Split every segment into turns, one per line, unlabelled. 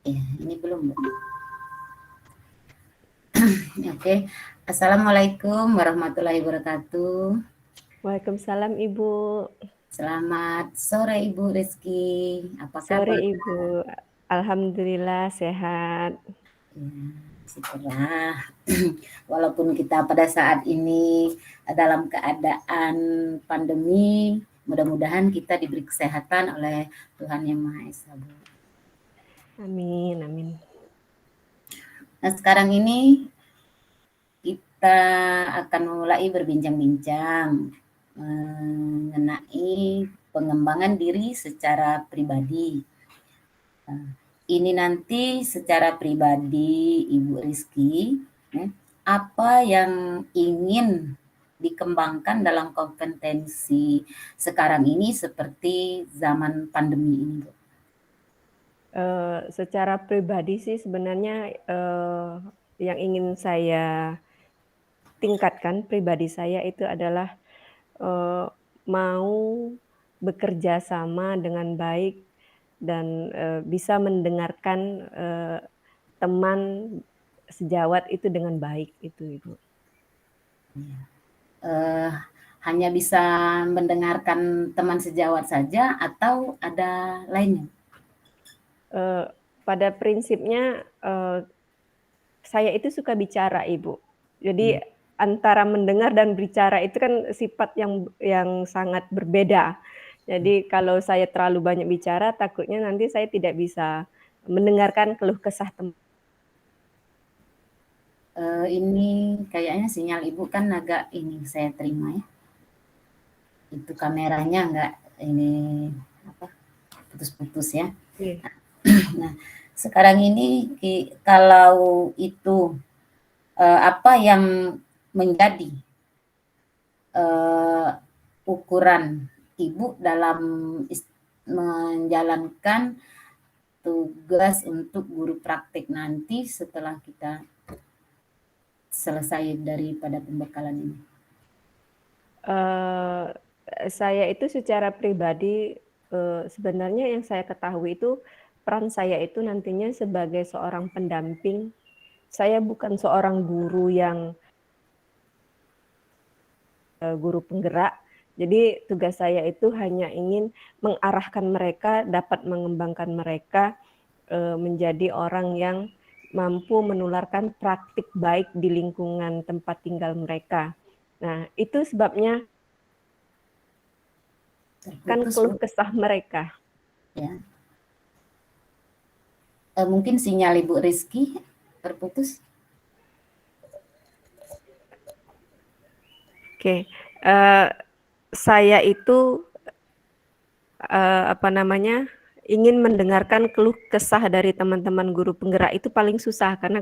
Ya, ini belum. Oke. Assalamualaikum warahmatullahi wabarakatuh.
Waalaikumsalam Ibu.
Selamat sore Ibu Rizky. Apa
Sore
kabar?
Ibu. Alhamdulillah sehat.
Ya, syukurlah. Walaupun kita pada saat ini dalam keadaan pandemi, mudah-mudahan kita diberi kesehatan oleh Tuhan Yang Maha Esa, Bu.
Amin, amin.
Nah, sekarang ini kita akan mulai berbincang-bincang mengenai pengembangan diri secara pribadi. Ini nanti secara pribadi Ibu Rizky, apa yang ingin dikembangkan dalam kompetensi sekarang ini seperti zaman pandemi ini, Bu?
Secara pribadi sih sebenarnya yang ingin saya tingkatkan pribadi saya itu adalah mau bekerja sama dengan baik dan bisa mendengarkan teman sejawat itu dengan baik itu Ibu.
Eh, Hanya bisa mendengarkan teman sejawat saja atau ada lainnya?
Pada prinsipnya saya itu suka bicara Ibu. Jadi antara mendengar dan bicara itu kan sifat yang sangat berbeda. Jadi kalau saya terlalu banyak bicara takutnya nanti saya tidak bisa mendengarkan keluh kesah teman.
Ini kayaknya sinyal Ibu kan agak ini saya terima ya. Itu kameranya enggak ini apa putus-putus ya.
Iya.
Nah, sekarang ini kalau itu apa yang menjadi ukuran Ibu dalam menjalankan tugas untuk guru praktik nanti setelah kita selesai daripada pembekalan ini?
Saya itu secara pribadi sebenarnya yang saya ketahui itu peran saya itu nantinya sebagai seorang pendamping. Saya bukan seorang guru yang guru penggerak. Jadi tugas saya itu hanya ingin mengarahkan mereka, dapat mengembangkan mereka menjadi orang yang mampu menularkan praktik baik di lingkungan tempat tinggal mereka. Nah, itu sebabnya kan
Terputus,
keluh
Bu.
kesah mereka.
Ya. Mungkin sinyal Ibu Rizky terputus.
Oke, saya itu ingin mendengarkan keluh kesah dari teman-teman guru penggerak itu paling susah karena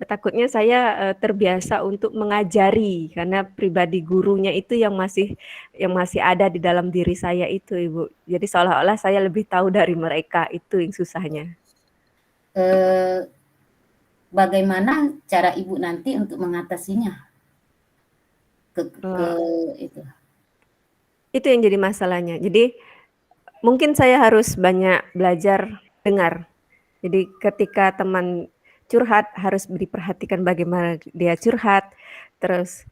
takutnya saya terbiasa untuk mengajari karena pribadi gurunya itu yang masih ada di dalam diri saya itu Ibu. Jadi seolah-olah saya lebih tahu dari mereka, itu yang susahnya.
Eh, Bagaimana cara Ibu nanti untuk mengatasinya? Ke
Eh,
itu.
itu yang jadi masalahnya. Jadi mungkin saya harus banyak belajar dengar. Jadi ketika teman curhat harus diperhatikan bagaimana dia curhat, terus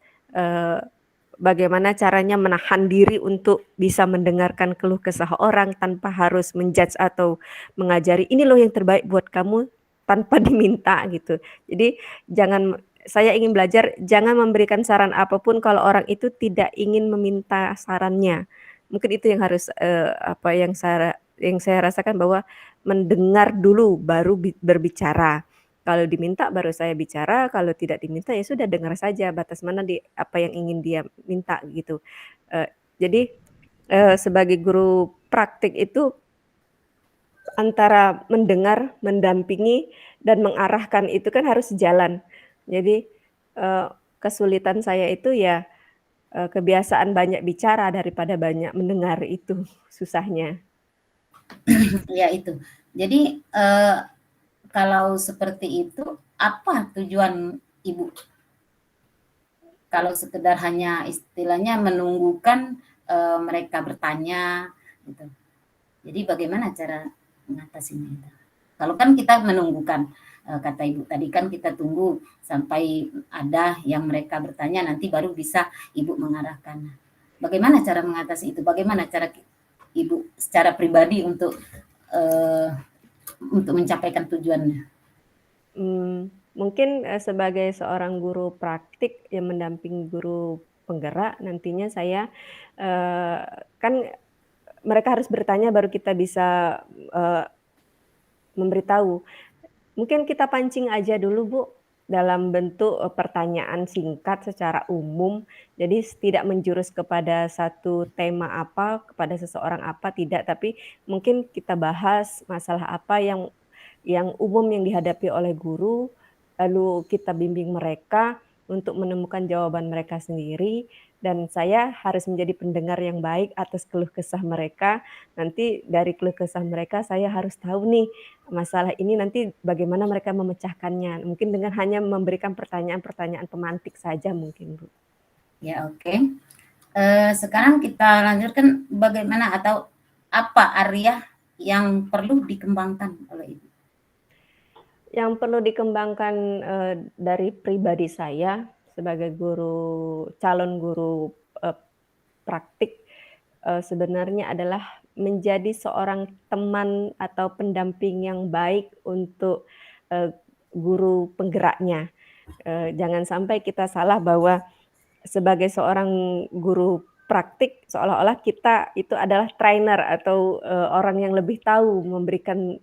bagaimana caranya menahan diri untuk bisa mendengarkan keluh kesah orang tanpa harus menjudge atau mengajari ini loh yang terbaik buat kamu tanpa diminta gitu. Jadi saya ingin belajar jangan memberikan saran apapun kalau orang itu tidak ingin meminta sarannya. Mungkin itu yang harus yang saya rasakan bahwa mendengar dulu baru berbicara. Kalau diminta baru saya bicara, kalau tidak diminta ya sudah dengar saja batas mana apa yang ingin dia minta gitu. Jadi sebagai guru praktik itu antara mendengar, mendampingi, dan mengarahkan itu kan harus sejalan. Jadi kesulitan saya itu ya kebiasaan banyak bicara daripada banyak mendengar itu susahnya.
Ya itu. Jadi kalau seperti itu, apa tujuan Ibu? Kalau sekedar hanya istilahnya menunggukan mereka bertanya, gitu. Jadi bagaimana cara mengatasinya itu? Kalau kan kita menunggukan, kata Ibu tadi kan kita tunggu sampai ada yang mereka bertanya nanti baru bisa Ibu mengarahkan. Bagaimana cara mengatasi itu? Bagaimana cara Ibu secara pribadi uh, untuk mencapaikan tujuannya?
Mungkin sebagai seorang guru praktik yang mendampingi guru penggerak, nantinya saya kan mereka harus bertanya baru kita bisa memberitahu. Mungkin kita pancing aja dulu Bu, dalam bentuk pertanyaan singkat secara umum, jadi tidak menjurus kepada satu tema apa, kepada seseorang apa, tidak, tapi mungkin kita bahas masalah apa yang umum yang dihadapi oleh guru, lalu kita bimbing mereka untuk menemukan jawaban mereka sendiri, dan saya harus menjadi pendengar yang baik atas keluh kesah mereka. Nanti dari keluh kesah mereka saya harus tahu nih, masalah ini nanti bagaimana mereka memecahkannya. Mungkin dengan hanya memberikan pertanyaan-pertanyaan pemantik saja mungkin, Bu.
Ya, oke. Sekarang kita lanjutkan bagaimana atau apa area yang perlu dikembangkan oleh Ibu?
Yang perlu dikembangkan dari pribadi saya sebagai calon guru praktik sebenarnya adalah menjadi seorang teman atau pendamping yang baik untuk guru penggeraknya. Jangan sampai kita salah bahwa sebagai seorang guru praktik seolah-olah kita itu adalah trainer atau orang yang lebih tahu memberikan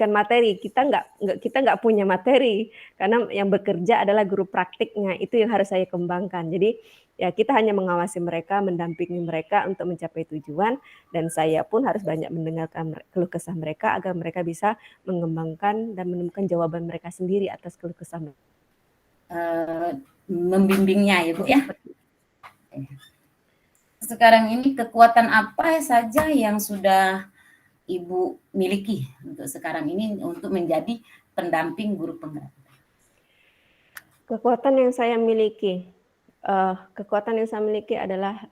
materi. Kita nggak punya materi karena yang bekerja adalah guru praktiknya. Itu yang harus saya kembangkan. Jadi ya kita hanya mengawasi mereka, mendampingi mereka untuk mencapai tujuan, dan saya pun harus banyak mendengarkan keluh kesah mereka agar mereka bisa mengembangkan dan menemukan jawaban mereka sendiri atas keluh kesah mereka.
Membimbingnya ya Bu ya. Sekarang ini kekuatan apa saja yang sudah Ibu miliki untuk sekarang ini untuk menjadi pendamping guru penggerak?
Kekuatan yang saya miliki adalah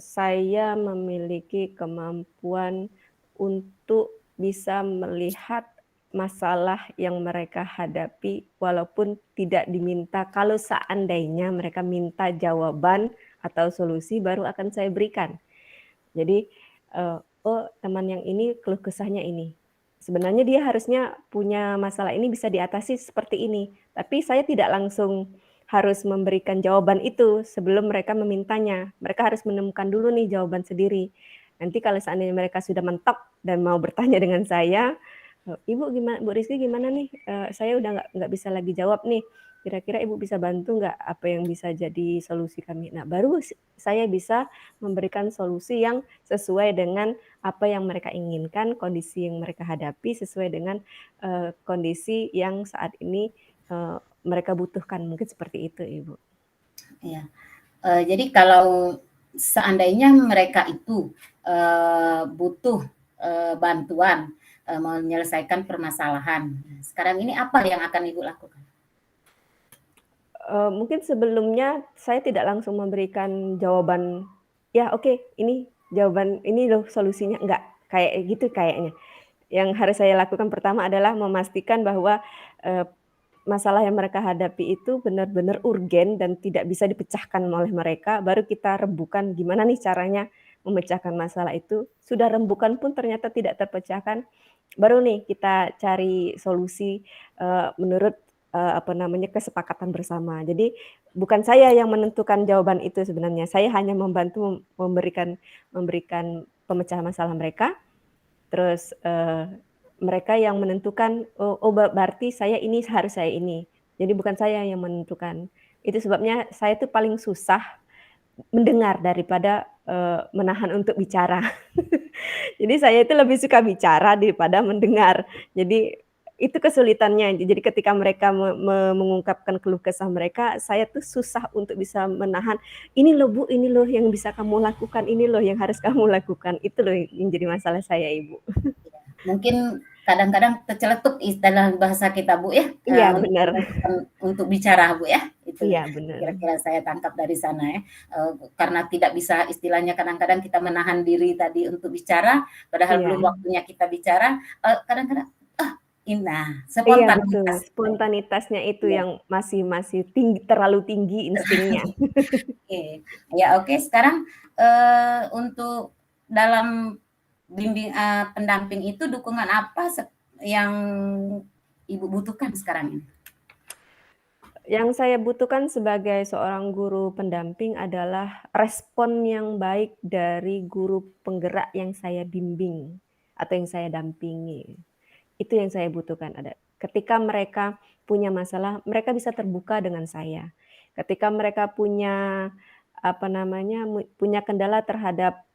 saya memiliki kemampuan untuk bisa melihat masalah yang mereka hadapi walaupun tidak diminta. Kalau seandainya mereka minta jawaban atau solusi baru akan saya berikan. Jadi, oh teman yang ini keluh kesahnya ini. Sebenarnya dia harusnya punya masalah ini bisa diatasi seperti ini, tapi saya tidak langsung harus memberikan jawaban itu sebelum mereka memintanya. Mereka harus menemukan dulu nih jawaban sendiri. Nanti kalau seandainya mereka sudah mentok dan mau bertanya dengan saya, "Ibu gimana, Bu Rizky gimana nih? Saya udah nggak bisa lagi jawab nih. Kira-kira Ibu bisa bantu nggak? Apa yang bisa jadi solusi kami?" Nah, baru saya bisa memberikan solusi yang sesuai dengan apa yang mereka inginkan, kondisi yang mereka hadapi, sesuai dengan kondisi yang saat ini mereka butuhkan. Mungkin seperti itu, Ibu.
Ya. Jadi kalau seandainya mereka itu butuh bantuan menyelesaikan permasalahan, sekarang ini apa yang akan Ibu lakukan?
Mungkin sebelumnya saya tidak langsung memberikan jawaban, "Ya oke, ini jawaban, ini loh solusinya." Enggak, kayak gitu kayaknya. Yang harus saya lakukan pertama adalah memastikan bahwa masalah yang mereka hadapi itu benar-benar urgen dan tidak bisa dipecahkan oleh mereka, baru kita rembukan gimana nih caranya memecahkan masalah itu. Sudah rembukan pun ternyata tidak terpecahkan, baru nih kita cari solusi menurut kesepakatan bersama. Jadi bukan saya yang menentukan jawaban itu sebenarnya, saya hanya membantu memberikan pemecahan masalah mereka, terus mereka yang menentukan, oh berarti harus saya ini. Jadi bukan saya yang menentukan. Itu sebabnya saya tuh paling susah mendengar daripada menahan untuk bicara. Jadi saya itu lebih suka bicara daripada mendengar. Jadi itu kesulitannya. Jadi ketika mereka mengungkapkan keluh kesah mereka, saya tuh susah untuk bisa menahan, "Ini loh Bu, ini loh yang bisa kamu lakukan, ini loh yang harus kamu lakukan." Itu loh yang jadi masalah saya, Ibu.
Mungkin kadang-kadang terceletuk istilah bahasa kita Bu ya,
Iya benar.
untuk bicara Bu ya, itu
Iya benar.
kira-kira saya tangkap dari sana ya. Karena tidak bisa istilahnya kadang-kadang kita menahan diri tadi untuk bicara, padahal
Iya.
belum waktunya kita bicara, kadang-kadang, Nah,
Iya betul,
spontanitas.
spontanitasnya itu
Iya.
yang masih tinggi, terlalu tinggi instingnya.
Oke. Ya oke, sekarang untuk dalam pendamping itu dukungan apa yang Ibu butuhkan sekarang ini?
Yang saya butuhkan sebagai seorang guru pendamping adalah respon yang baik dari guru penggerak yang saya bimbing atau yang saya dampingi. Itu yang saya butuhkan ada. Ketika mereka punya masalah, mereka bisa terbuka dengan saya. Ketika mereka punya, apa namanya, punya kendala terhadap,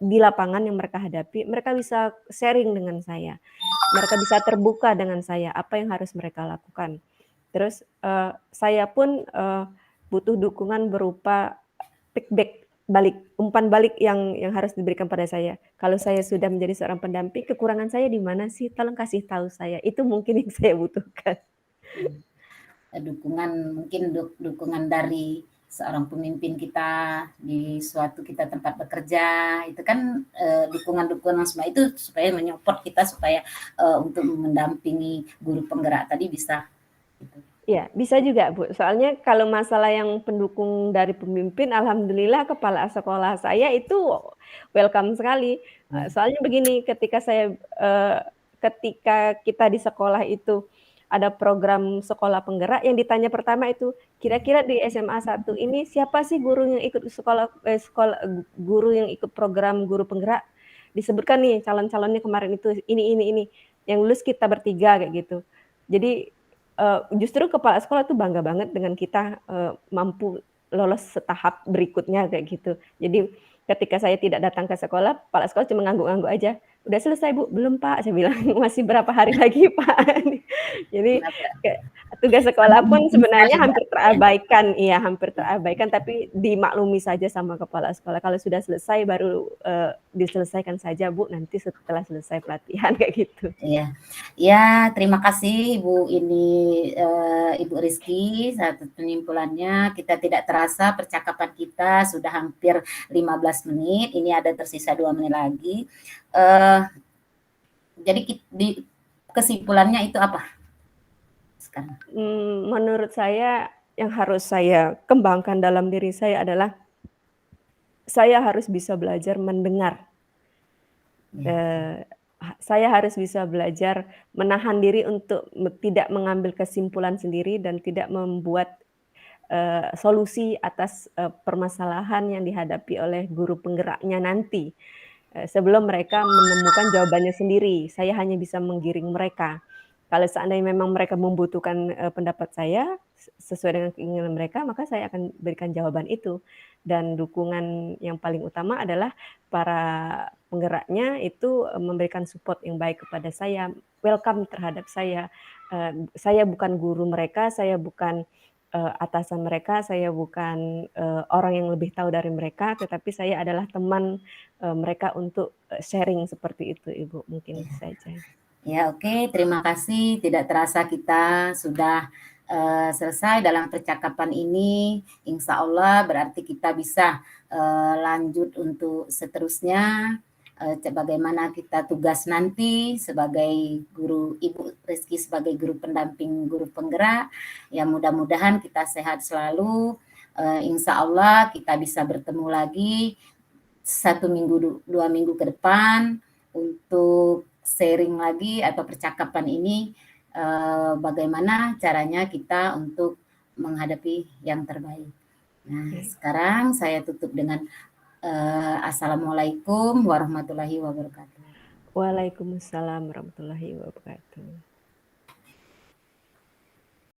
di lapangan yang mereka hadapi, mereka bisa sharing dengan saya. Mereka bisa terbuka dengan saya, apa yang harus mereka lakukan. Terus, saya pun, butuh dukungan berupa feedback balik, umpan balik yang harus diberikan pada saya. Kalau saya sudah menjadi seorang pendamping, kekurangan saya di mana sih? Tolong kasih tahu saya. Itu mungkin yang saya butuhkan.
Dukungan mungkin dukungan dari seorang pemimpin kita di suatu kita tempat bekerja itu kan dukungan-dukungan semua itu supaya menyupport kita supaya untuk mendampingi guru penggerak tadi bisa gitu.
Iya, bisa juga, Bu. Soalnya kalau masalah yang pendukung dari pemimpin, alhamdulillah kepala sekolah saya itu welcome sekali.
Ya.
Soalnya begini, ketika kita di sekolah itu ada program sekolah penggerak, yang ditanya pertama itu, "Kira-kira di SMA 1 ini siapa sih guru yang ikut guru yang ikut program guru penggerak?" Disebutkan nih calon-calonnya kemarin itu, ini, yang lulus kita bertiga kayak gitu. Jadi justru kepala sekolah tuh bangga banget dengan kita, mampu lolos setahap berikutnya kayak gitu. Jadi ketika saya tidak datang ke sekolah, kepala sekolah cuma ngangguk-ngangguk aja, "Udah selesai, Bu?" "Belum, Pak," saya bilang, "Masih berapa hari lagi, Pak?" Jadi kayak tugas sekolah
Sangat
pun
mendukung sekali
sebenarnya hampir
berarti ya.
terabaikan, iya hampir terabaikan, tapi dimaklumi saja sama kepala sekolah. Kalau sudah selesai baru, diselesaikan saja, Bu, nanti setelah selesai pelatihan kayak gitu.
Iya. Ya, terima kasih Ibu ini, Ibu Rizky atas penyimpulannya. Kita tidak terasa percakapan kita sudah hampir 15 menit, ini ada tersisa 2 menit lagi. Jadi kesimpulannya itu apa sekarang?
Menurut saya yang harus saya kembangkan dalam diri saya adalah, saya harus bisa belajar mendengar.
Ya,
Saya harus bisa belajar menahan diri untuk tidak mengambil kesimpulan sendiri dan tidak membuat, solusi atas, permasalahan yang dihadapi oleh guru penggeraknya nanti. Sebelum mereka menemukan jawabannya sendiri, saya hanya bisa menggiring mereka. Kalau seandainya memang mereka membutuhkan, pendapat saya, sesuai dengan keinginan mereka, maka saya akan berikan jawaban itu. Dan dukungan yang paling utama adalah para penggeraknya itu, memberikan support yang baik kepada saya, welcome terhadap saya. Saya bukan guru mereka, saya bukan, atasan mereka, saya bukan, orang yang lebih tahu dari mereka, tetapi saya adalah teman mereka untuk, sharing seperti itu, Ibu, mungkin itu saja.
ya oke, terima kasih. Tidak terasa kita sudah selesai dalam percakapan ini. Insya Allah berarti kita bisa lanjut untuk seterusnya. Bagaimana kita tugas nanti sebagai guru, Ibu Rizky sebagai guru pendamping, guru penggerak. Ya mudah-mudahan kita sehat selalu. Insya Allah kita bisa bertemu lagi 1 minggu, 2 minggu ke depan untuk sharing lagi atau percakapan ini bagaimana caranya kita untuk menghadapi yang terbaik. Nah,
Oke.
sekarang saya tutup dengan Assalamualaikum warahmatullahi wabarakatuh.
Waalaikumsalam warahmatullahi wabarakatuh.